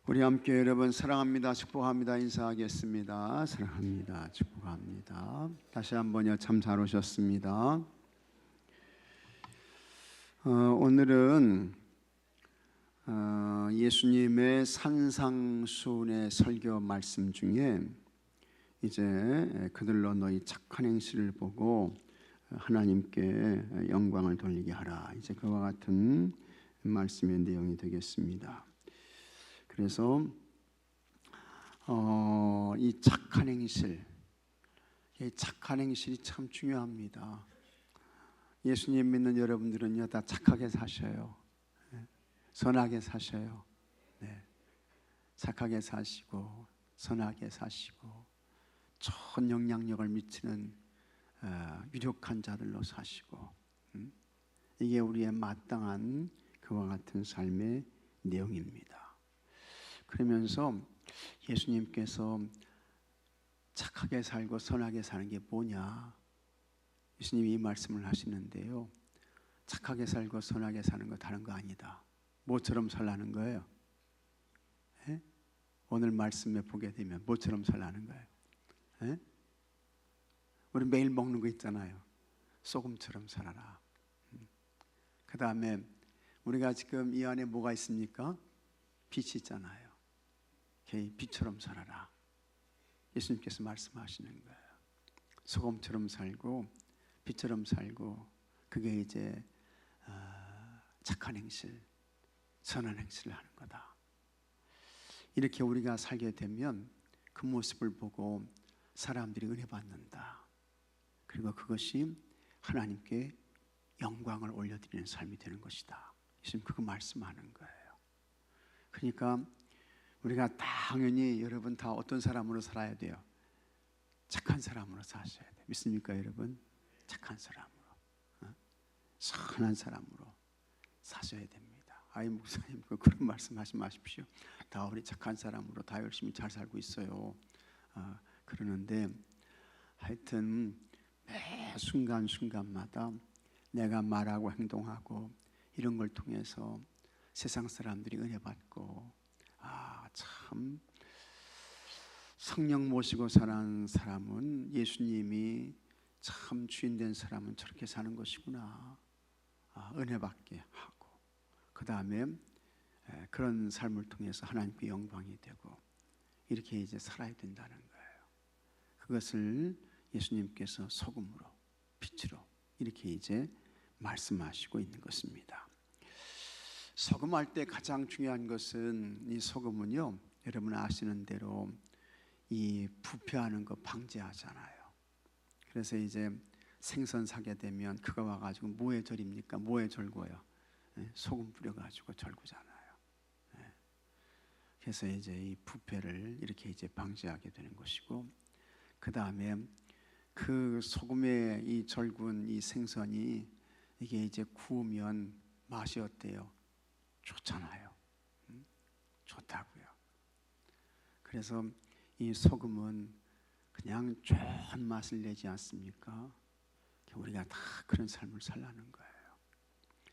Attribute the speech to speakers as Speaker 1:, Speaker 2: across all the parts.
Speaker 1: 우리 함께 여러분 사랑합니다, 축복합니다 인사하겠습니다. 사랑합니다, 축복합니다. 다시 한번요, 참 잘 오셨습니다. 오늘은 예수님의 산상수훈의 설교 말씀 중에 이제 그들로 너희 착한 행실을 보고 하나님께 영광을 돌리게 하라, 이제 그와 같은 말씀의 내용이 되겠습니다. 그래서 이 착한 행실, 이 착한 행실이 참 중요합니다. 예수님 믿는 여러분들은요, 다 착하게 사셔요. 선하게 사셔요. 네. 착하게 사시고 선하게 사시고 좋은 영향력을 미치는 유력한 자들로 사시고, 이게 우리의 마땅한 그와 같은 삶의 내용입니다. 그러면서 예수님께서 착하게 살고 선하게 사는 게 뭐냐, 예수님이 이 말씀을 하시는데요, 착하게 살고 선하게 사는 거 다른 거 아니다. 뭐처럼 살라는 거예요? 에? 오늘 말씀에 보게 되면 뭐처럼 살라는 거예요? 에? 우리 매일 먹는 거 있잖아요. 소금처럼 살아라. 그 다음에 우리가 지금 이 안에 뭐가 있습니까? 빛이 있잖아요. 빛처럼 살아라. 예수님께서 말씀하시는 거예요. 소금처럼 살고 빛처럼 살고, 그게 이제 착한 행실, 선한 행실을 하는 거다. 이렇게 우리가 살게 되면 그 모습을 보고 사람들이 은혜 받는다. 그리고 그것이 하나님께 영광을 올려드리는 삶이 되는 것이다. 예수님 그거 말씀하는 거예요. 그러니까 우리가 당연히 여러분 다 어떤 사람으로 살아야 돼요? 착한 사람으로 사셔야 돼요. 믿습니까 여러분? 착한 사람으로, 선한 사람으로 사셔야 됩니다. 아이 목사님 그런 말씀하지 마십시오. 다 우리 착한 사람으로 다 열심히 잘 살고 있어요. 그러는데 하여튼 매 순간순간마다 내가 말하고 행동하고 이런 걸 통해서 세상 사람들이 은혜 받고, 참 성령 모시고 사는 사람은, 예수님이 참 주인 된 사람은 저렇게 사는 것이구나, 은혜 받게 하고, 그 다음에 그런 삶을 통해서 하나님께 영광이 되고, 이렇게 이제 살아야 된다는 거예요. 그것을 예수님께서 소금으로 빛으로 이렇게 이제 말씀하시고 있는 것입니다. 소금할 때 가장 중요한 것은, 이 소금은요, 여러분 아시는 대로 이 부패하는 거 방지하잖아요. 그래서 이제 생선 사게 되면 그거 와가지고 뭐에 절입니까? 뭐에 절고요? 소금 뿌려가지고 절구잖아요. 그래서 이제 이 부패를 이렇게 이제 방지하게 되는 것이고, 그 다음에 그 소금에 이 절군 이 생선이 이게 이제 구우면 맛이 어때요? 좋잖아요. 좋다고요. 그래서 이 소금은 그냥 좋은 맛을 내지 않습니까? 우리가 다 그런 삶을 살라는 거예요.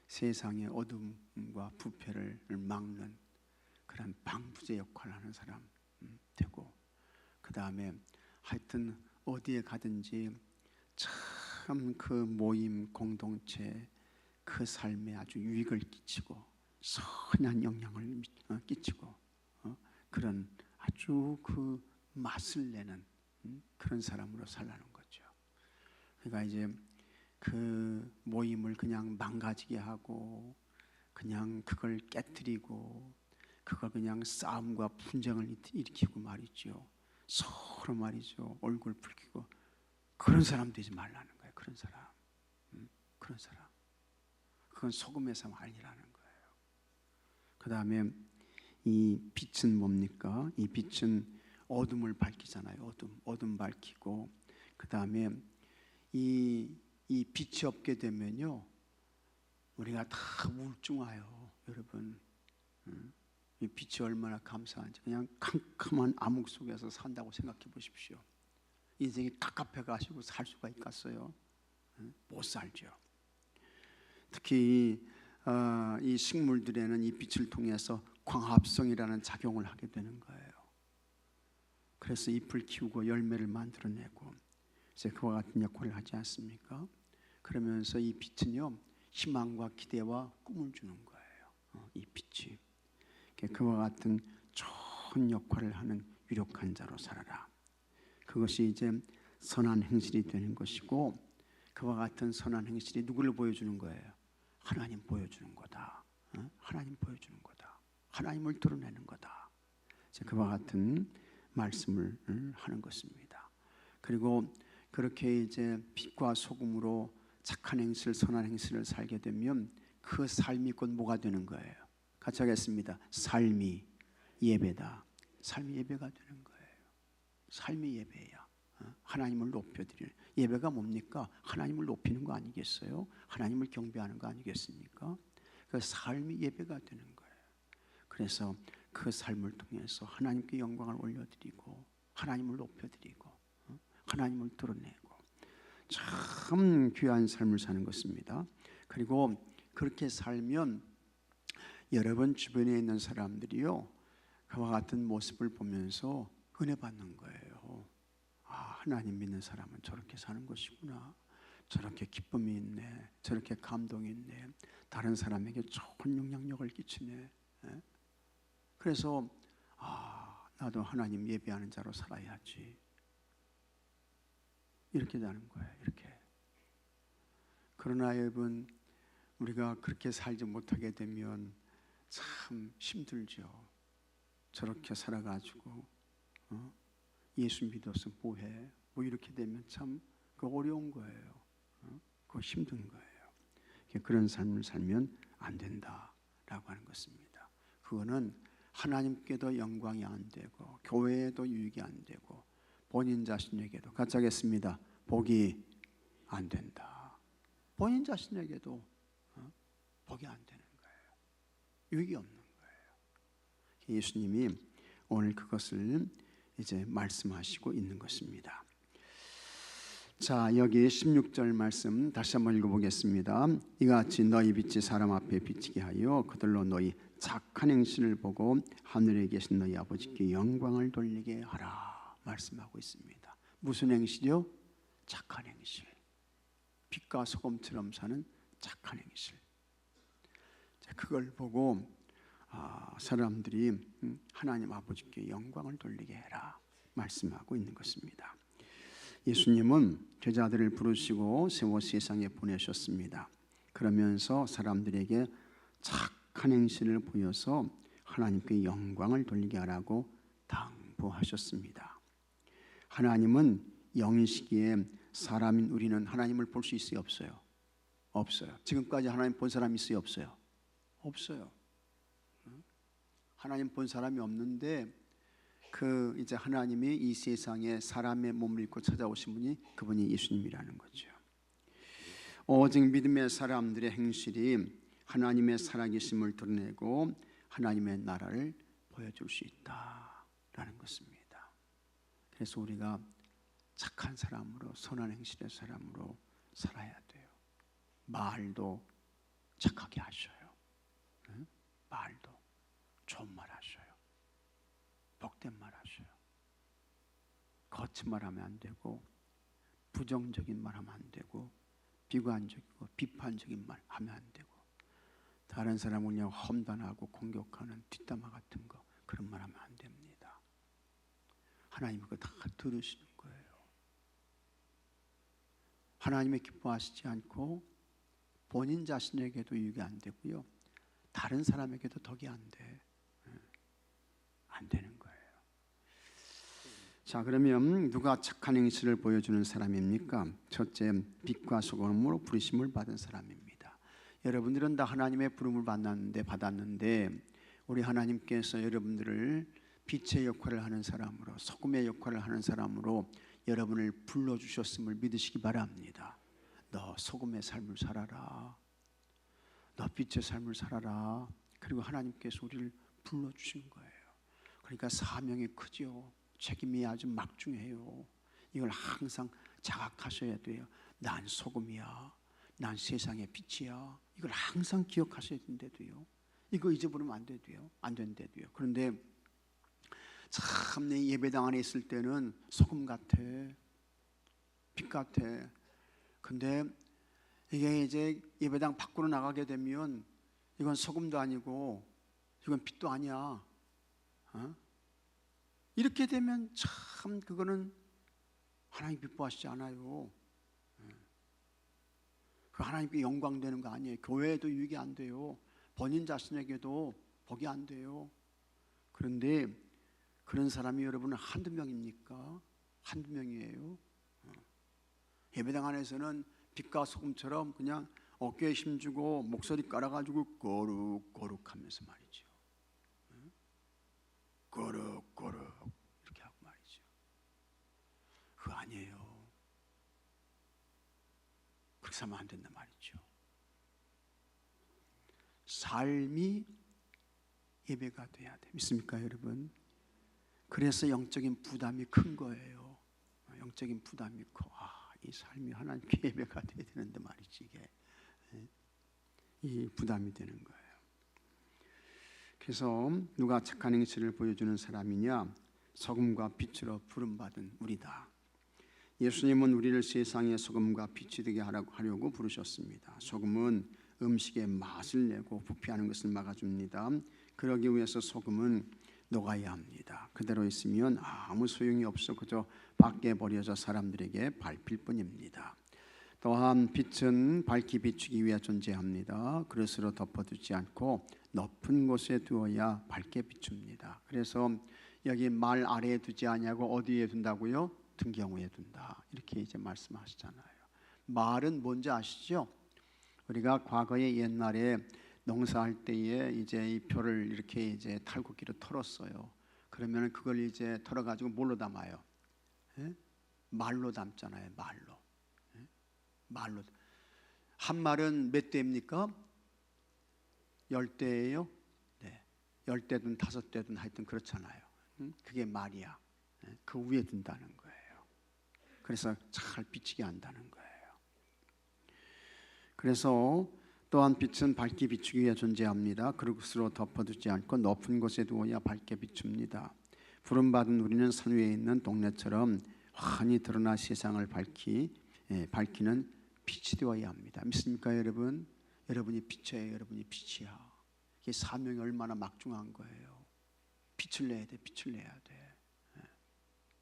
Speaker 1: 세상의 어둠과 부패를 막는 그런 방부제 역할을 하는 사람 되고, 그 다음에 하여튼 어디에 가든지 참 그 모임 공동체 그 삶에 아주 유익을 끼치고 선한 영향을 끼치고, 그런 아주 그 맛을 내는 그런 사람으로 살라는 거죠. 그러니까 이제 그 모임을 그냥 망가지게 하고 그냥 그걸 깨뜨리고 그걸 그냥 싸움과 분쟁을 일으키고 말이죠. 서로 말이죠, 얼굴 붉히고 그런 사람 되지 말라는 거예요. 그런 사람, 그런 사람, 그건 소금의 삶 아니라는 거예요. 그 다음에 이 빛은 뭡니까? 이 빛은 어둠을 밝히잖아요. 어둠 밝히고, 그 다음에 이 빛이 없게 되면요, 우리가 다 우울증 와요. 여러분, 이 빛이 얼마나 감사한지. 그냥 캄캄한 암흑 속에서 산다고 생각해 보십시오. 인생이 갑갑해 가지고 살 수가 있겠어요? 못 살죠. 특히 이 식물들에는 이 빛을 통해서 광합성이라는 작용을 하게 되는 거예요. 그래서 잎을 키우고 열매를 만들어내고 이제 그와 같은 역할을 하지 않습니까? 그러면서 이 빛은요, 희망과 기대와 꿈을 주는 거예요. 이 빛이 그와 같은 좋은 역할을 하는 유력한 자로 살아라. 그것이 이제 선한 행실이 되는 것이고, 그와 같은 선한 행실이 누구를 보여주는 거예요? 하나님 보여주는 거다. 하나님 보여주는 거다. 하나님을 드러내는 거다. 그와 같은 말씀을 하는 것입니다. 그리고 그렇게 이제 빛과 소금으로 착한 행실, 선한 행실을 살게 되면 그 삶이 곧 뭐가 되는 거예요? 같이 하겠습니다. 삶이 예배다. 삶이 예배가 되는 거예요. 삶이 예배야. 하나님을 높여드리는 예배가 뭡니까? 하나님을 높이는 거 아니겠어요? 하나님을 경배하는 거 아니겠습니까? 그 삶이 예배가 되는 거예요. 그래서 그 삶을 통해서 하나님께 영광을 올려드리고 하나님을 높여드리고 하나님을 드러내고 참 귀한 삶을 사는 것입니다. 그리고 그렇게 살면 여러분 주변에 있는 사람들이요, 그와 같은 모습을 보면서 은혜 받는 거예요. 하나님 믿는 사람은 저렇게 사는 것이구나. 저렇게 기쁨이 있네. 저렇게 감동이 있네. 다른 사람에게 좋은 영향력을 끼치네. 그래서 나도 하나님 예배하는 자로 살아야지. 이렇게 되는 거예요. 이렇게. 그러나 여러분, 우리가 그렇게 살지 못하게 되면 참 힘들죠. 저렇게 살아가지고 예수 믿어서 뭐해? 뭐 이렇게 되면 참 어려운 거예요. 그거 힘든 거예요. 그런 삶을 살면 안 된다라고 하는 것입니다. 그거는 하나님께도 영광이 안 되고 교회에도 유익이 안 되고 본인 자신에게도, 같이 하겠습니다. 복이 안 된다. 본인 자신에게도 복이 안 되는 거예요. 유익이 없는 거예요. 예수님이 오늘 그것을 이제 말씀하시고 있는 것입니다. 자, 여기 16절 말씀 다시 한번 읽어보겠습니다. 이같이 너희 빛이 사람 앞에 비치게 하여 그들로 너희 착한 행실을 보고 하늘에 계신 너희 아버지께 영광을 돌리게 하라 말씀하고 있습니다. 무슨 행실이요? 착한 행실. 빛과 소금처럼 사는 착한 행실. 그걸 보고 사람들이 하나님 아버지께 영광을 돌리게 해라 말씀하고 있는 것입니다. 예수님은 제자들을 부르시고 세워 세상에 보내셨습니다. 그러면서 사람들에게 착한 행실을 보여서 하나님께 영광을 돌리게 하라고 당부하셨습니다. 하나님은 영이시기에 사람인 우리는 하나님을 볼 수 있어요? 없어요? 없어요. 지금까지 하나님 본 사람이 있어요? 없어요? 없어요. 하나님 본 사람이 없는데 이제 하나님이 이 세상에 사람의 몸을 입고 찾아오신 분이 그분이 예수님이라는 거죠. 오직 믿음의 사람들의 행실이 하나님의 살아계심을 드러내고 하나님의 나라를 보여줄 수 있다라는 것입니다. 그래서 우리가 착한 사람으로, 선한 행실의 사람으로 살아야 돼요. 말도 착하게 하셔요. 말도 좋은 말 하셔요. 복된 말 하셔요. 거친 말 하면 안 되고 부정적인 말 하면 안 되고 비관적이고 비판적인 말 하면 안 되고 다른 사람을 그냥 험담하고 공격하는 뒷담화 같은 거 그런 말 하면 안 됩니다. 하나님이 그거 다 들으시는 거예요. 하나님이 기뻐하시지 않고 본인 자신에게도 유익이 안 되고요. 다른 사람에게도 덕이 안 돼. 안 되는 거예요. 자, 그러면 누가 착한 행실을 보여주는 사람입니까? 첫째, 빛과 소금으로 부르심을 받은 사람입니다. 여러분들은 다 하나님의 부름을 받았는데 우리 하나님께서 여러분들을 빛의 역할을 하는 사람으로, 소금의 역할을 하는 사람으로 여러분을 불러주셨음을 믿으시기 바랍니다. 너 소금의 삶을 살아라. 너 빛의 삶을 살아라. 그리고 하나님께서 우리를 불러주신 거예요. 그러니까 사명이 크죠. 책임이 아주 막중해요. 이걸 항상 자각하셔야 돼요. 난 소금이야. 난 세상의 빛이야. 이걸 항상 기억하셔야 되는데도요. 이거 잊어버리면 안 된대도요. 그런데 참 내 예배당 안에 있을 때는 소금 같아, 빛 같아. 근데 이게 이제 예배당 밖으로 나가게 되면 이건 소금도 아니고 이건 빛도 아니야. 이렇게 되면 참 그거는 하나님 기뻐하시지 않아요. 그 하나님께 영광 되는 거 아니에요. 교회에도 유익이 안 돼요. 본인 자신에게도 복이 안 돼요. 그런데 그런 사람이 여러분은 한두 명입니까? 한두 명이에요. 예배당 안에서는 빛과 소금처럼 그냥 어깨에 힘주고 목소리 깔아가지고 거룩거룩하면서 말이죠. 거룩거룩 이렇게 하고 말이죠. 그거 아니에요. 그렇게 살면 안 된단 말이죠. 삶이 예배가 돼야 돼. 믿습니까, 여러분? 그래서 영적인 부담이 큰 거예요. 영적인 부담이 커. 이 삶이 하나님께 예배가 돼야 되는데 말이지, 이게 이 부담이 되는 거예요. 그래서 누가 착한 행실을 보여주는 사람이냐? 소금과 빛으로 부름받은 우리다. 예수님은 우리를 세상의 소금과 빛이 되게 하려고 부르셨습니다. 소금은 음식의 맛을 내고 부패하는 것을 막아줍니다. 그러기 위해서 소금은 녹아야 합니다. 그대로 있으면 아무 소용이 없어 그저 밖에 버려져 사람들에게 밟힐 뿐입니다. 또한 빛은 밝히 비추기 위해 존재합니다. 그릇으로 덮어두지 않고 높은 곳에 두어야 밝게 비춥니다. 그래서 여기 말 아래에 두지 아니하고 어디에 둔다고요? 등경우에 둔다. 이렇게 이제 말씀하시잖아요. 말은 뭔지 아시죠? 우리가 과거에 옛날에 농사할 때에 이제 이 표를 이렇게 이제 탈곡기로 털었어요. 그러면 그걸 이제 털어가지고 뭘로 담아요? 말로 담잖아요. 말로. 말로. 한 말은 몇 대입니까? 10대예요? 네. 10대든 5대든 하여튼 그렇잖아요. 그게 말이야. 그 위에 둔다는 거예요. 그래서 잘 비치게 한다는 거예요. 그래서 또한 빛은 밝게 비추기 위해 존재합니다. 그릇으로 덮어두지 않고 높은 곳에 두어야 밝게 비춥니다. 부름받은 우리는 산 위에 있는 동네처럼 환히 드러나 세상을 밝히는 빛이 되어야 합니다. 믿습니까, 여러분? 여러분이 빛이에요. 여러분이 빛이야. 이게 사명이 얼마나 막중한 거예요. 빛을 내야 돼. 빛을 내야 돼.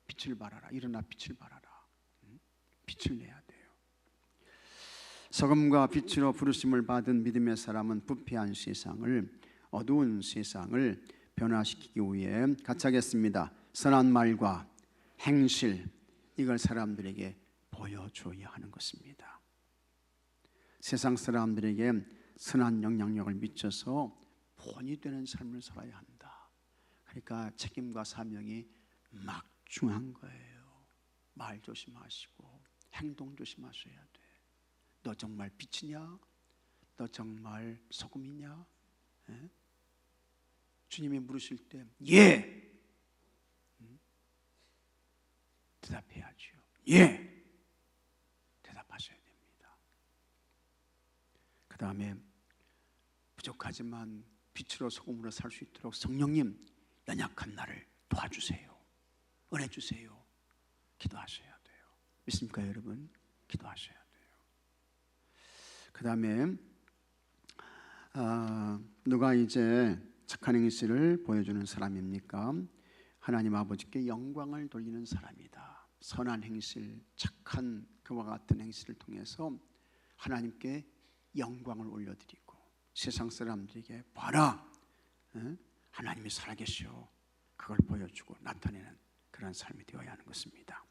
Speaker 1: 빛을 발하라. 일어나 빛을 발하라. 빛을 내야 돼요. 소금과 빛으로 부르심을 받은 믿음의 사람은 부패한 세상을, 어두운 세상을 변화시키기 위해 같이 하겠습니다. 선한 말과 행실, 이걸 사람들에게 보여줘야 하는 것입니다. 세상 사람들에게 선한 영향력을 미쳐서 본이 되는 삶을 살아야 한다. 그러니까 책임과 사명이 막중한 거예요. 말 조심하시고 행동 조심하셔야 돼. 너 정말 빛이냐? 너 정말 소금이냐? 주님이 물으실 때 예! 대답해야죠. 예! 대답하셔야 됩니다. 그 다음에 부족하지만 빛으로 소금으로 살 수 있도록 성령님 연약한 나를 도와주세요. 은혜 주세요. 기도하셔야 돼요. 믿습니까, 여러분? 기도하셔야 돼요. 그 다음에 누가 이제 착한 행실을 보여주는 사람입니까? 하나님 아버지께 영광을 돌리는 사람이다. 선한 행실, 착한 그와 같은 행실을 통해서 하나님께 영광을 올려드리고 세상 사람들에게 봐라, 하나님이 살아계시오, 그걸 보여주고 나타내는 그런 삶이 되어야 하는 것입니다.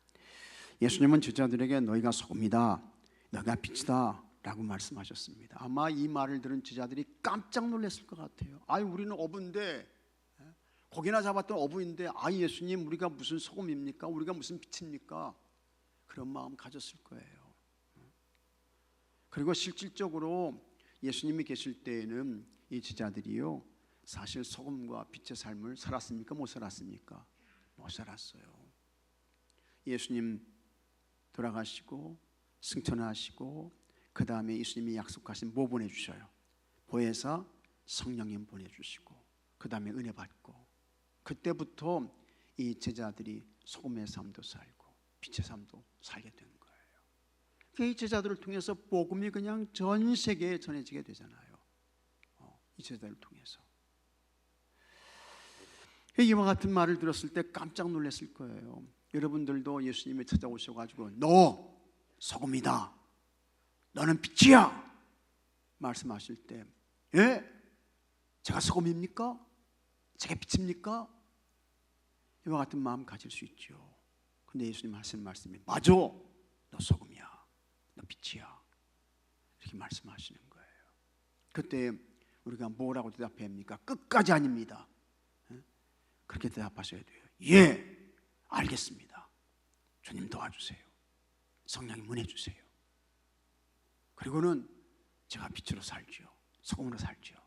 Speaker 1: 예수님은 제자들에게 너희가 소금이다, 너희가 빛이다 라고 말씀하셨습니다. 아마 이 말을 들은 제자들이 깜짝 놀랐을 것 같아요. 아이, 우리는 어부인데, 고기나 잡았던 어부인데, 아이, 예수님, 우리가 무슨 소금입니까? 우리가 무슨 빛입니까? 그런 마음 가졌을 거예요. 그리고 실질적으로 예수님이 계실 때에는 이 제자들이요, 사실 소금과 빛의 삶을 살았습니까? 못 살았습니까? 못 살았어요. 예수님 돌아가시고 승천하시고 그 다음에 예수님이 약속하신 뭐 보내주셔요? 보혜사 성령님 보내주시고 그 다음에 은혜 받고 그때부터 이 제자들이 소금의 삶도 살고 빛의 삶도 살게 된 거예요. 이 제자들을 통해서 복음이 그냥 전 세계에 전해지게 되잖아요. 이 제자들을 통해서. 이와 같은 말을 들었을 때 깜짝 놀랐을 거예요. 여러분들도 예수님이 찾아오셔가지고 너 소금이다, 너는 빛이야 말씀하실 때 예? 제가 소금입니까? 제가 빛입니까? 이와 같은 마음 가질 수 있죠. 근데 예수님 하시는 말씀이 맞아, 너 소금이야, 너 빛이야 이렇게 말씀하시는 거예요. 그때 우리가 뭐라고 대답해야 합니까? 끝까지 아닙니다. 그렇게 대답하셔야 돼요. 예, 알겠습니다. 주님 도와주세요. 성령님 은혜 주세요. 그리고는 제가 빛으로 살지요, 소금으로 살지요.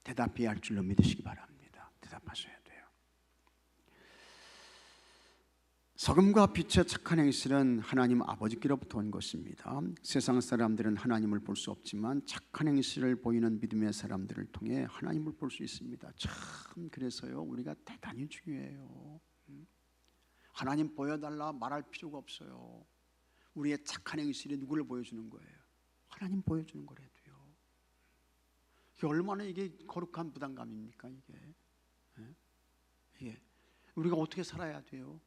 Speaker 1: 대답해야 할 줄로 믿으시기 바랍니다. 대답하셔야 돼요. 소금과 빛의 착한 행실은 하나님 아버지께로부터 온 것입니다. 세상 사람들은 하나님을 볼 수 없지만 착한 행실을 보이는 믿음의 사람들을 통해 하나님을 볼 수 있습니다. 참 그래서요 우리가 대단히 중요해요. 하나님 보여달라 말할 필요가 없어요. 우리의 착한 행실이 누구를 보여주는 거예요? 하나님 보여주는 거래도요. 이게 얼마나 이게 거룩한 부담감입니까? 이게 우리가 어떻게 살아야 돼요?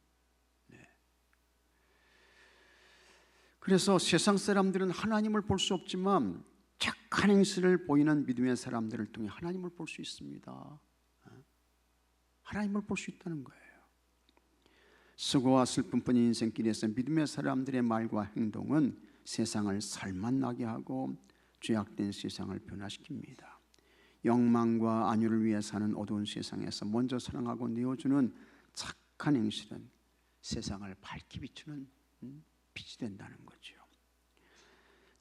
Speaker 1: 그래서 세상 사람들은 하나님을 볼 수 없지만 착한 행실을 보이는 믿음의 사람들을 통해 하나님을 볼 수 있습니다. 하나님을 볼 수 있다는 거예요. 수고와 슬픔뿐인 인생길에서 믿음의 사람들의 말과 행동은 세상을 살맛나게 하고 죄악된 세상을 변화시킵니다. 욕망과 안위를 위해 사는 어두운 세상에서 먼저 사랑하고 내어주는 착한 행실은 세상을 밝게 비추는 빛이 된다는 거죠.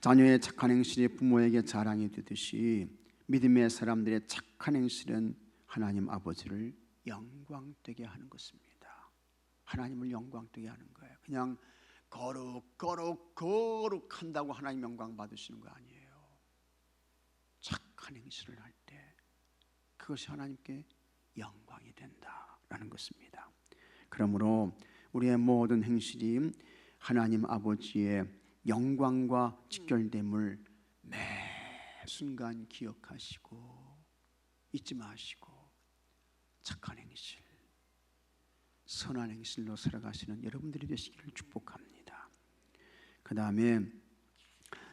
Speaker 1: 자녀의 착한 행실이 부모에게 자랑이 되듯이 믿음의 사람들의 착한 행실은 하나님 아버지를 영광되게 하는 것입니다. 하나님을 영광되게 하는 거예요. 그냥 거룩한다고 하나님 영광 받으시는 거 아니에요. 착한 행실을 할 때 그것이 하나님께 영광이 된다라는 것입니다. 그러므로 우리의 모든 행실이 하나님 아버지의 영광과 직결됨을 매 순간 기억하시고 잊지 마시고 착한 행실, 선한 행실로 살아가시는 여러분들이 되시기를 축복합니다. 그 다음에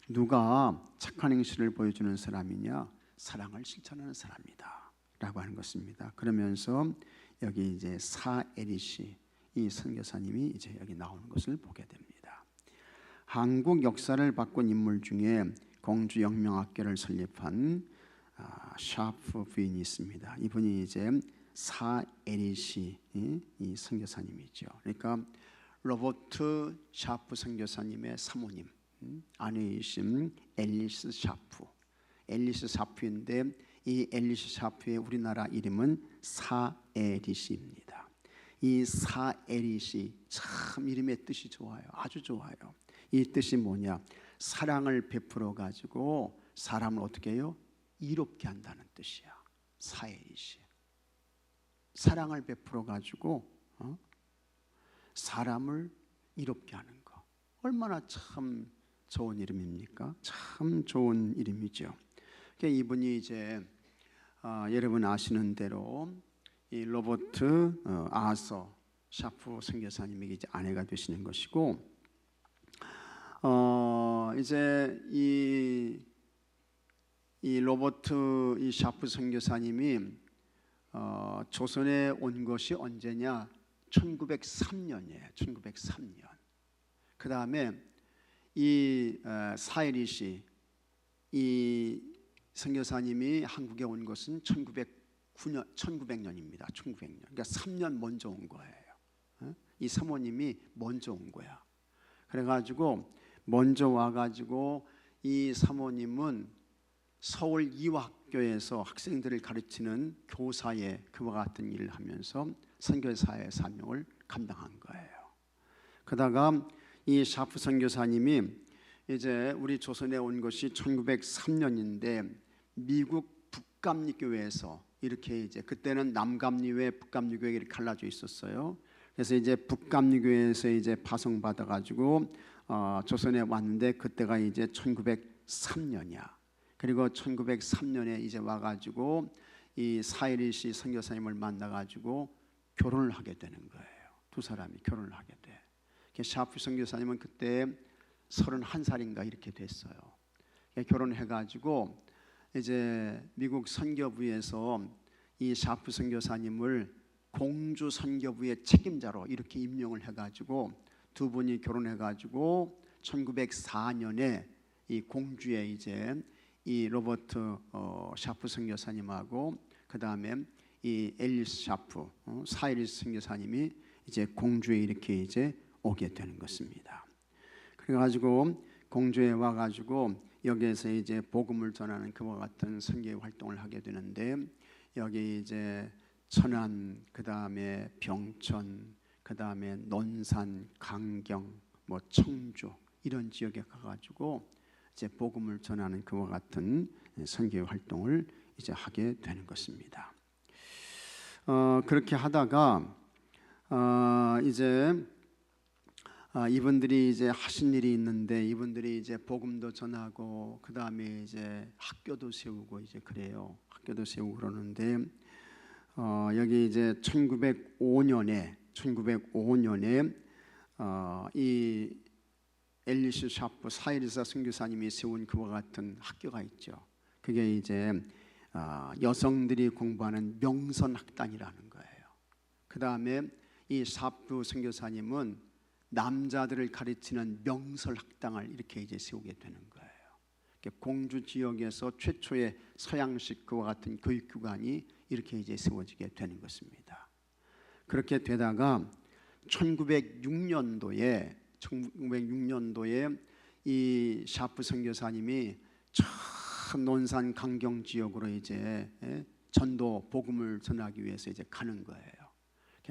Speaker 1: 누가 착한 행실을 보여주는 사람이냐? 사랑을 실천하는 사람이다 라고 하는 것입니다. 그러면서 여기 이제 사에리시 이 선교사님이 이제 여기 나오는 것을 보게 됩니다. 한국 역사를 바꾼 인물 중에 공주혁명학교를 설립한 샤프 부인이 있습니다. 이분이 이제 사에리시 이 선교사님이죠. 그러니까 로버트 샤프 선교사님의 사모님 아내이신 앨리스 샤프. 앨리스 샤프인데 이 앨리스 샤프의 우리나라 이름은 사에리시입니다. 이 사에리시 참 이름의 뜻이 좋아요. 아주 좋아요. 이 뜻이 뭐냐? 사랑을 베풀어 가지고 사람을 어떻게 해요? 이롭게 한다는 뜻이야. 사에리시. 사랑을 베풀어 가지고 사람을 이롭게 하는 거. 얼마나 참 좋은 이름입니까? 참 좋은 이름이죠. 그러니까 이분이 이제 여러분 아시는 대로 이 로버트 아서 샤프 선교사님에게 이제 아내가 되시는 것이고, 이제 이 로버트 이 샤프 선교사님이 조선에 온 것이 언제냐? 1903년이에요. 1903년. 그 다음에 이 사에리시 이 선교사님이 한국에 온 것은 1900년입니다. 1900년. 그러니까 3년 먼저 온 거예요. 이 사모님이 먼저 온 거야. 그래가지고 먼저 와가지고 이 사모님은 서울 이화학교에서 학생들을 가르치는 교사의 그와 같은 일을 하면서 선교사의 사명을 감당한 거예요. 그러다가 이 샤프 선교사님이 이제 우리 조선에 온 것이 1903년인데 미국 북감리교회에서 이렇게 이제 그때는 남감리교회, 북감리교회 이렇게 갈라져 있었어요. 그래서 이제 북감리교회에서 이제 파송받아 가지고 조선에 왔는데 그때가 이제 1903년이야. 그리고 1903년에 이제 와가지고 이 사이리시 선교사님을 만나가지고 결혼을 하게 되는 거예요. 두 사람이 결혼을 하게 돼. 샤프 선교사님은 그때 31살인가 이렇게 됐어요. 결혼해가지고 이제 미국 선교부에서 이 샤프 선교사님을 공주 선교부의 책임자로 이렇게 임명을 해가지고 두 분이 결혼해가지고 1904년에 이 공주에 이제 이 로버트 샤프 선교사님하고 그 다음에 이 앨리스 샤프 사이리스 선교사님이 이제 공주에 이렇게 이제 오게 되는 것입니다. 그래가지고 공주에 와가지고 여기에서 이제 복음을 전하는 그와 같은 선교 활동을 하게 되는데 여기 이제 천안, 그 다음에 병천, 그 다음에 논산, 강경, 뭐 청주 이런 지역에 가가지고 이제 복음을 전하는 그와 같은 선교 활동을 이제 하게 되는 것입니다. 그렇게 하다가 이제 이분들이 이제 하신 일이 있는데 이분들이 이제 복음도 전하고 그 다음에 이제 학교도 세우고 이제 그래요. 학교도 세우고 그러는데 여기 이제 1905년에 이 앨리스 샤프 사이리사 선교사님이 세운 그와 같은 학교가 있죠. 그게 이제 여성들이 공부하는 명선학당이라는 거예요. 그 다음에 이 샤프 선교사님은 남자들을 가르치는 명설학당을 이렇게 이제 세우게 되는 거예요. 공주 지역에서 최초의 서양식 그와 같은 교육기관이 이렇게 이제 세워지게 되는 것입니다. 그렇게 되다가 1906년도에 이 샤프 선교사님이 저 논산 강경 지역으로 이제 전도 복음을 전하기 위해서 이제 가는 거예요.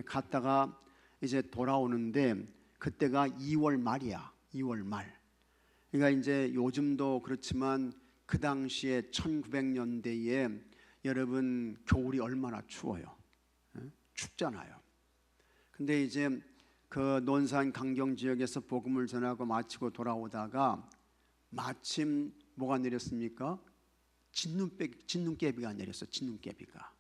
Speaker 1: 갔다가 이제 돌아오는데 그때가 2월 말이야. 2월 말. 그러니까 이제 요즘도 그렇지만 그 당시에 1900년대에 여러분 겨울이 얼마나 추워요. 춥잖아요. 근데 이제 그 논산 강경 지역에서 복음을 전하고 마치고 돌아오다가 마침 뭐가 내렸습니까? 진눈깨비가 내렸어. 진눈깨비가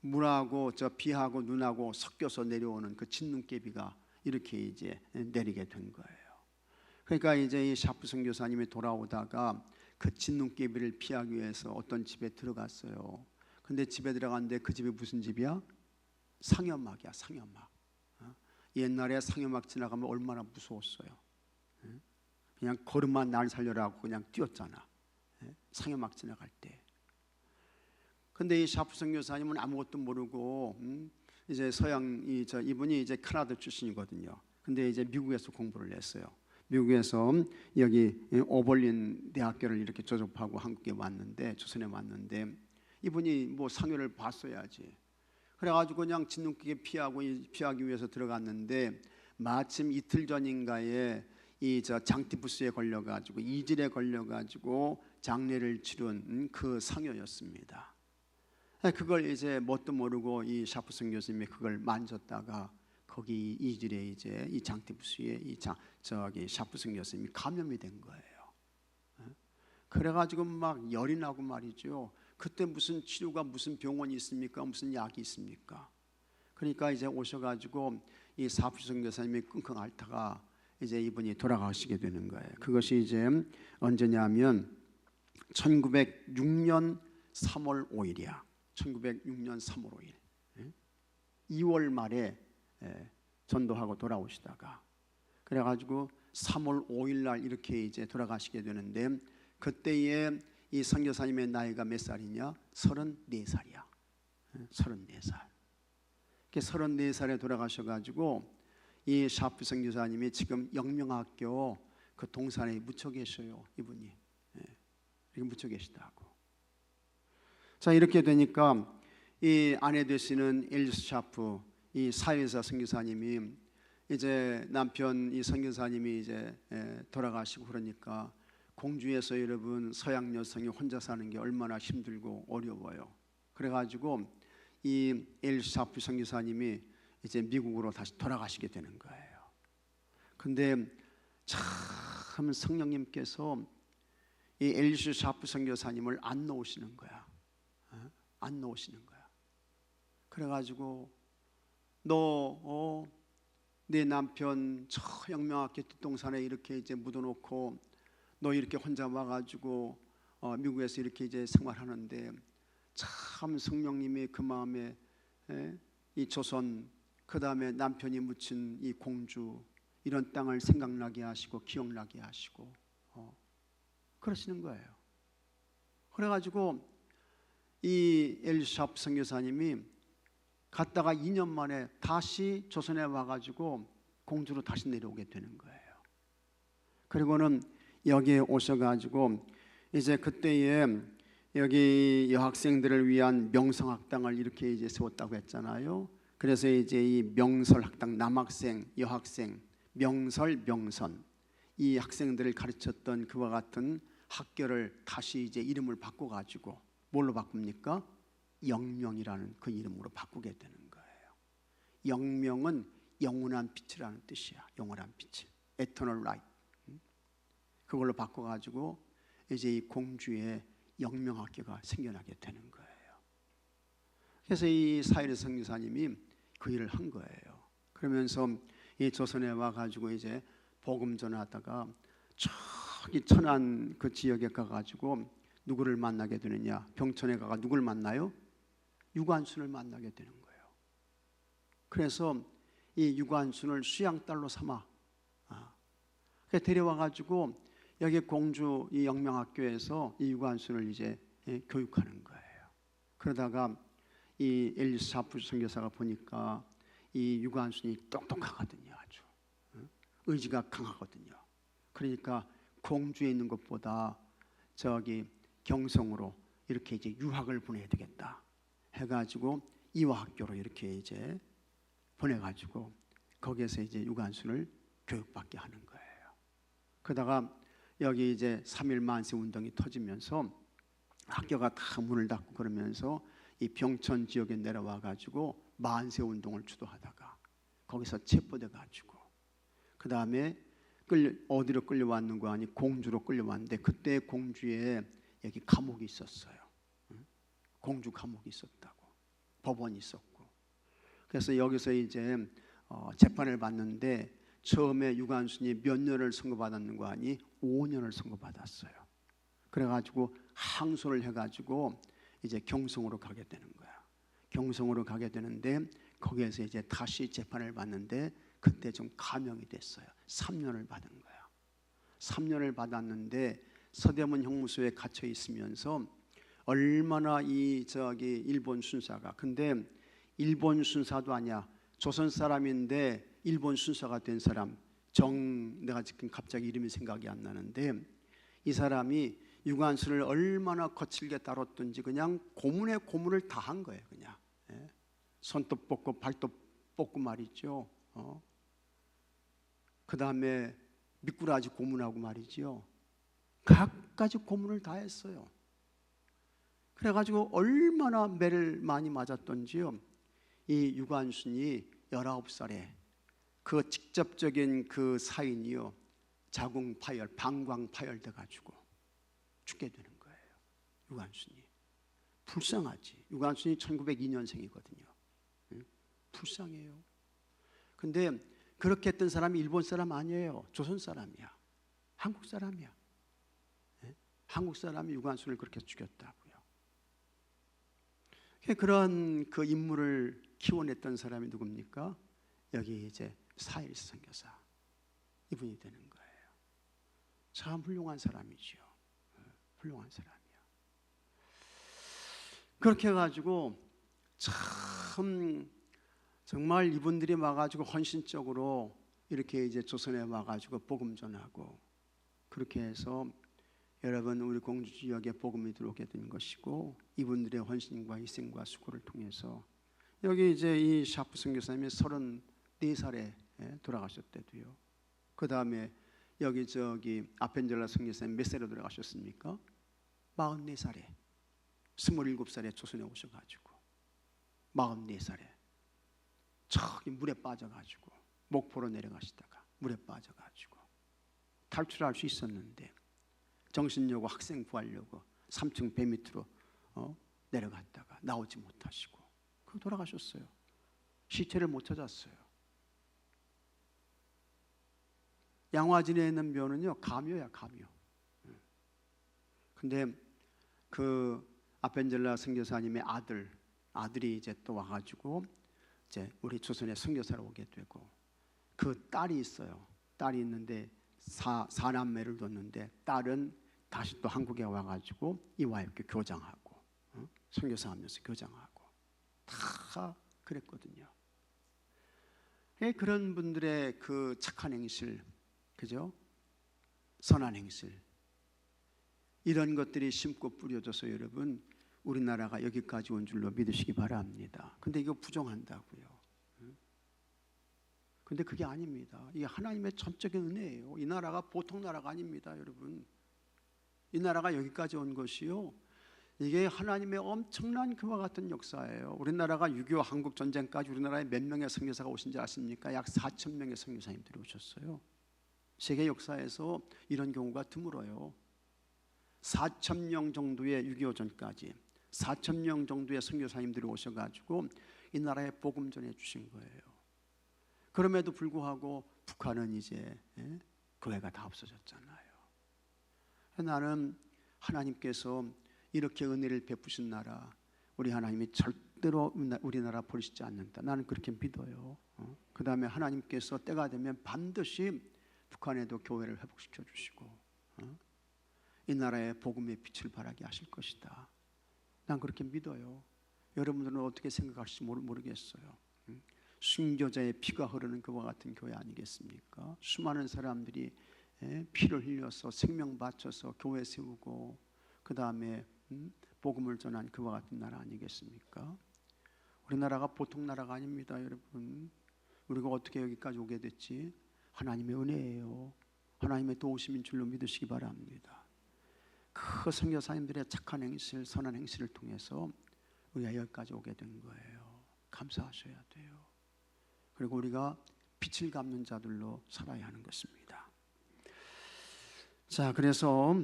Speaker 1: 물하고 저 비하고 눈하고 섞여서 내려오는 그 진눈깨비가 이렇게 이제 내리게 된 거예요. 그러니까 이제 이 샤프 선교사님이 돌아오다가 그 진눈깨비를 피하기 위해서 어떤 집에 들어갔어요. 근데 집에 들어갔는데 그 집이 무슨 집이야? 상여막이야. 상여막. 옛날에 상여막 지나가면 얼마나 무서웠어요. 그냥 걸음만 날 살려라고 그냥 뛰었잖아. 상여막 지나갈 때. 근데 이 샤프 선교사님은 아무것도 모르고 이제 이분이 이제 캐나다 출신이거든요. 근데 이제 미국에서 공부를 했어요. 미국에서 여기 오벌린 대학교를 이렇게 졸업하고 한국에 왔는데 조선에 왔는데 이분이 뭐 상여를 봤어야지. 그래가지고 그냥 진눈깨비 피하기 위해서 들어갔는데 마침 이틀 전인가에 이 장티푸스에 걸려가지고 이질에 걸려가지고 장례를 치른 그 상여였습니다. 그걸 이제 뭣도 모르고 이 샤프 선교사님이 그걸 만졌다가 거기 이질에 이제 이 장티푸스에 저기 샤프 선교사님이 감염이 된 거예요. 그래가지고 막 열이 나고 말이죠. 그때 무슨 치료가 무슨 병원이 있습니까? 무슨 약이 있습니까? 그러니까 이제 오셔가지고 이 샤프 선교사님이 끙끙 앓다가 이제 이분이 돌아가시게 되는 거예요. 그것이 이제 언제냐면 1906년 3월 5일이야. 1906년 3월 5일 2월 말에 전도하고 돌아오시다가 그래가지고 3월 5일 날 이렇게 이제 돌아가시게 되는데 그때에 이 선교사님의 나이가 몇 살이냐? 34살이야. 34살. 34살에 돌아가셔가지고 이 샤프 선교사님이 지금 영명학교 그 동산에 묻혀 계셔요. 이분이 이렇게 묻혀 계시다고. 자 이렇게 되니까 이 아내 되시는 앨리스 샤프 이 사회사 선교사님이 이제 남편 이 선교사님이 이제 돌아가시고 그러니까 공주에서 여러분 서양 여성이 혼자 사는 게 얼마나 힘들고 어려워요. 그래가지고 이 엘샤프 선교사님이 이제 미국으로 다시 돌아가시게 되는 거예요. 근데 참 성령님께서 이 엘샤프 선교사님을 안 놓으시는 거야. 안 놓으시는 거야. 그래가지고 너 내 남편 저 영명학교 뒷동산에 이렇게 이제 묻어놓고 너 이렇게 혼자 와가지고 미국에서 이렇게 이제 생활하는데 참 성령님이 그 마음에 이 조선 그 다음에 남편이 묻힌 이 공주 이런 땅을 생각나게 하시고 기억나게 하시고 그러시는 거예요. 그래가지고 이 엘샤프 선교사님이 갔다가 2년 만에 다시 조선에 와가지고 공주로 다시 내려오게 되는 거예요. 그리고는 여기에 오셔가지고 이제 그때에 여기 여학생들을 위한 명성학당을 이렇게 이제 세웠다고 했잖아요. 그래서 이제 이 명설학당 남학생, 여학생, 명설, 명선 이 학생들을 가르쳤던 그와 같은 학교를 다시 이제 이름을 바꿔가지고 뭘로 바꿉니까? 영명이라는 그 이름으로 바꾸게 되는 거예요. 영명은 영원한 빛이라는 뜻이야. 영원한 빛, eternal light. 그걸로 바꿔가지고 이제 이 공주의 영명학교가 생겨나게 되는 거예요. 그래서 이 사이르 선교사님이 그 일을 한 거예요. 그러면서 이 조선에 와가지고 이제 복음 전하다가 저기 천안 그 지역에 가가지고 누구를 만나게 되느냐? 병천에 가가 누구를 만나요? 유관순을 만나게 되는 거예요. 그래서 이 유관순을 수양딸로 삼아 데려와가지고 여기 공주 이 영명학교에서 이 유관순을 이제 교육하는 거예요. 그러다가 이 엘사프 선교사가 보니까 이 유관순이 똑똑하거든요. 아주 의지가 강하거든요. 그러니까 공주에 있는 것보다 저기 경성으로 이렇게 이제 유학을 보내야 되겠다 해가지고 이화학교로 이렇게 이제 보내가지고 거기에서 이제 유관순을 교육받게 하는 거예요. 그러다가 여기 이제 3.1 만세 운동이 터지면서 학교가 다 문을 닫고 그러면서 이 병천 지역에 내려와가지고 만세 운동을 주도하다가 거기서 체포돼가지고 그 다음에 어디로 끌려왔는 거 아니 공주로 끌려왔는데 그때 공주에 여기 감옥이 있었어요. 공주 감옥이 있었다고. 법원이 있었고. 그래서 여기서 이제 재판을 받는데 처음에 유관순이 몇 년을 선고받았는 거 아니 5년을 선고받았어요. 그래가지고 항소를 해가지고 이제 경성으로 가게 되는 거야. 경성으로 가게 되는데 거기에서 이제 다시 재판을 받는데 그때 좀 감형이 됐어요. 3년을 받은 거야. 3년을 받았는데 서대문 형무소에 갇혀 있으면서 얼마나 이 일본 순사가 근데 일본 순사도 아니야. 조선 사람인데 일본 순사가 된 사람 내가 지금 갑자기 이름이 생각이 안 나는데 이 사람이 유관순을 얼마나 거칠게 다뤘든지 그냥 고문에 고문을 다 한 거예요. 그냥 손도 뽑고 발도 뽑고 말이죠. 그 다음에 미꾸라지 고문하고 말이죠. 각가지 고문을 다 했어요. 그래가지고 얼마나 매를 많이 맞았던지요. 이 유관순이 19살에 그 직접적인 그 사인이요. 자궁 파열, 방광 파열돼 가지고 죽게 되는 거예요. 유관순이. 불쌍하지. 유관순이 1902년생이거든요. 불쌍해요. 근데 그렇게 했던 사람이 일본 사람 아니에요. 조선 사람이야. 한국 사람이야. 한국 사람이 유관순을 그렇게 죽였다고요. 그런 그 인물을 키워냈던 사람이 누굽니까? 여기 이제 사일스 선교사 이분이 되는 거예요. 참 훌륭한 사람이죠. 훌륭한 사람이야. 그렇게 해가지고 참 정말 이분들이 와가지고 헌신적으로 이렇게 이제 조선에 와가지고 복음 전하고 그렇게 해서 여러분 우리 공주 지역에 복음이 들어오게 된 것이고 이분들의 헌신과 희생과 수고를 통해서 여기 이제 이 샤프 선교사님이 34살에 돌아가셨대도요. 그 다음에 여기 아펜젤라 선교사님 몇 살에 돌아가셨습니까? 44살에 27살에 조선에 오셔가지고 44살에 저기 물에 빠져가지고 목포로 내려가시다가 물에 빠져가지고 탈출할 수 있었는데 정신여고 학생 구하려고 3층 배 밑으로 내려갔다가 나오지 못하시고 그 돌아가셨어요. 시체를 못 찾았어요. 양화진에 있는 묘는요 가묘야, 가묘. 근데 그 아펜젤라 선교사님의 아들이 이제 또 와가지고 이제 우리 조선에 선교사로 오게 되고, 그 딸이 있어요. 딸이 있는데 사남매를 뒀는데 딸은 다시 또 한국에 와가지고 이화여교 교장하고 선교사하면서 교장하고 다 그랬거든요. 그런 분들의 그 착한 행실, 그죠? 선한 행실, 이런 것들이 심고 뿌려져서 여러분 우리나라가 여기까지 온 줄로 믿으시기 바랍니다. 근데 이거 부정한다고요. 근데 그게 아닙니다. 이게 하나님의 전적인 은혜예요. 이 나라가 보통 나라가 아닙니다, 여러분. 이 나라가 여기까지 온 것이요, 이게 하나님의 엄청난 그와 같은 역사예요. 우리나라가 6.25 한국 전쟁까지 우리나라에 몇 명의 선교사가 오신지 아십니까? 약 4,000명의 선교사님들이 오셨어요. 세계 역사에서 이런 경우가 드물어요. 4,000명 정도의 6.25 전까지 4,000명 정도의 선교사님들이 오셔가지고 이 나라에 복음 전해 주신 거예요. 그럼에도 불구하고 북한은 이제 교회가 다 없어졌잖아요. 나는 하나님께서 이렇게 은혜를 베푸신 나라, 우리 하나님이 절대로 우리나라 버리시지 않는다. 나는 그렇게 믿어요. 그 다음에 하나님께서 때가 되면 반드시 북한에도 교회를 회복시켜 주시고 이 나라에 복음의 빛을 발하게 하실 것이다. 난 그렇게 믿어요. 여러분들은 어떻게 생각할지 모르겠어요. 순교자의 피가 흐르는 그와 같은 교회 아니겠습니까? 수많은 사람들이 피를 흘려서 생명 바쳐서 교회 세우고 그 다음에 복음을 전한 그와 같은 나라 아니겠습니까? 우리나라가 보통 나라가 아닙니다, 여러분. 우리가 어떻게 여기까지 오게 됐지? 하나님의 은혜예요. 하나님의 도우심인 줄로 믿으시기 바랍니다. 그 선교사님들의 착한 행실, 선한 행실을 통해서 우리가 여기까지 오게 된 거예요. 감사하셔야 돼요. 그리고 우리가 빛을 갚는 자들로 살아야 하는 것입니다. 자, 그래서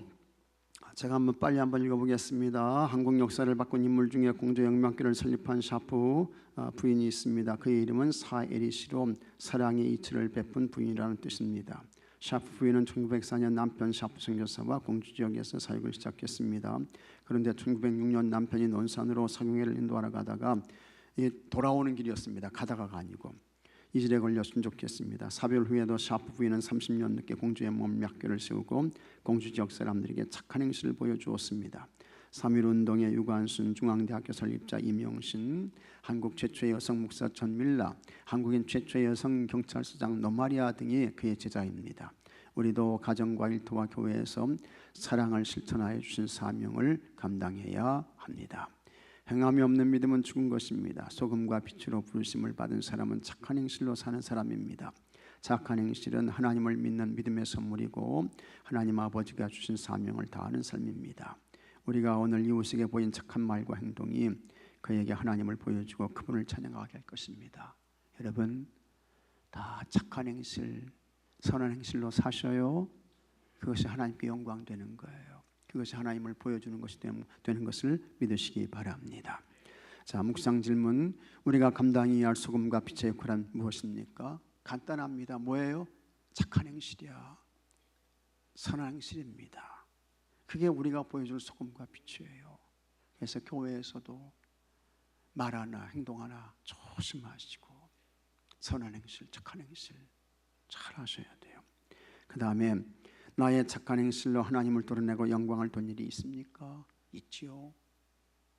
Speaker 1: 제가 빨리 한번 읽어보겠습니다. 한국 역사를 바꾼 인물 중에 공조영명교를 설립한 샤프 부인이 있습니다. 그의 이름은 사에리시로 사랑의 이치를 베푼 부인이라는 뜻입니다. 샤프 부인은 1904년 남편 샤프 선교사와 공주 지역에서 사역을 시작했습니다. 그런데 1906년 남편이 논산으로 사경회를 인도하러 가다가 돌아오는 길이었습니다. 가다가가 아니고 이질에 걸려 순족했습니다. 사별 후에도 샤프 부인은 30년 늦게 공주의 몸약교를 세우고 공주 지역 사람들에게 착한 행실을 보여주었습니다. 3.1운동의 유관순, 중앙대학교 설립자 이명신, 한국 최초의 여성 목사 전밀라, 한국인 최초의 여성 경찰서장 노마리아 등이 그의 제자입니다. 우리도 가정과 일터와 교회에서 사랑을 실천하여 주신 사명을 감당해야 합니다. 행함이 없는 믿음은 죽은 것입니다. 소금과 빛으로 부르심을 받은 사람은 착한 행실로 사는 사람입니다. 착한 행실은 하나님을 믿는 믿음의 선물이고 하나님 아버지가 주신 사명을 다하는 삶입니다. 우리가 오늘 이웃에게 보인 착한 말과 행동이 그에게 하나님을 보여주고 그분을 찬양하게 할 것입니다. 여러분 다 착한 행실, 선한 행실로 사셔요. 그것이 하나님께 영광 되는 거예요. 그것이 하나님을 보여주는 것이 되는 것을 믿으시기 바랍니다. 자, 묵상 질문. 우리가 감당해야 할 소금과 빛의 역할은 무엇입니까? 간단합니다. 뭐예요? 착한 행실이야. 선한 행실입니다. 그게 우리가 보여줄 소금과 빛이에요. 그래서 교회에서도 말 하나 행동 하나 조심하시고 선한 행실, 착한 행실 잘 하셔야 돼요. 그 다음에 나의 착한 행실로 하나님을 드러내고 영광을 돈 일이 있습니까? 있지요.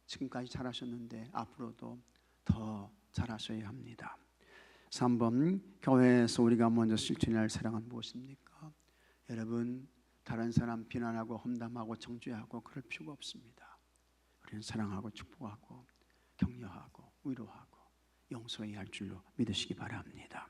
Speaker 1: 지금까지 잘하셨는데 앞으로도 더 잘하셔야 합니다. 3번, 교회에서 우리가 먼저 실천해야 할 사랑은 무엇입니까? 여러분 다른 사람 비난하고 험담하고 정죄하고 그럴 필요가 없습니다. 우리는 사랑하고 축복하고 격려하고 위로하고 용서해야 할 줄로 믿으시기 바랍니다.